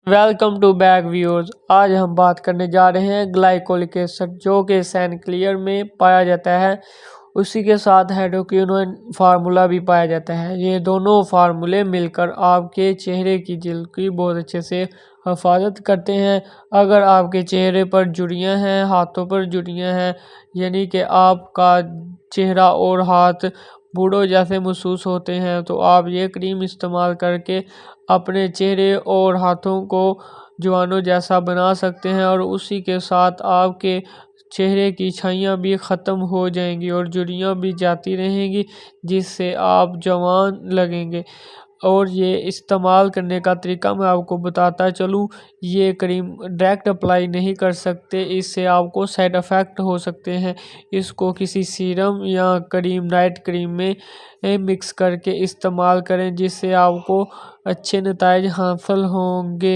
Welcome to back viewers. आज हम बात करने जा रहे हैं ग्लाइकोलिक एसिड, जो कि सैनक्लियर में पाया जाता है। उसी के साथ हाइड्रोक्विनोन फार्मूला भी पाया जाता है। ये दोनों फार्मूले मिलकर आपके चेहरे की जिल्द की बहुत अच्छे से हिफाजत करते हैं। अगर आपके चेहरे पर झुर्रियाँ हैं, हाथों पर झुर्रियाँ हैं, यानी कि आपका चेहरा और हाथ बूढ़ों जैसे महसूस होते हैं, तो आप ये क्रीम इस्तेमाल करके अपने चेहरे और हाथों को जवानों जैसा बना सकते हैं। और उसी के साथ आपके चेहरे की छाइयाँ भी ख़त्म हो जाएंगी और झुर्रियाँ भी जाती रहेंगी, जिससे आप जवान लगेंगे। और ये इस्तेमाल करने का तरीका मैं आपको बताता चलूँ। ये क्रीम डायरेक्ट अप्लाई नहीं कर सकते, इससे आपको साइड इफ़ेक्ट हो सकते हैं। इसको किसी सीरम या क्रीम नाइट क्रीम में मिक्स करके इस्तेमाल करें, जिससे आपको अच्छे नतीजे हासिल होंगे।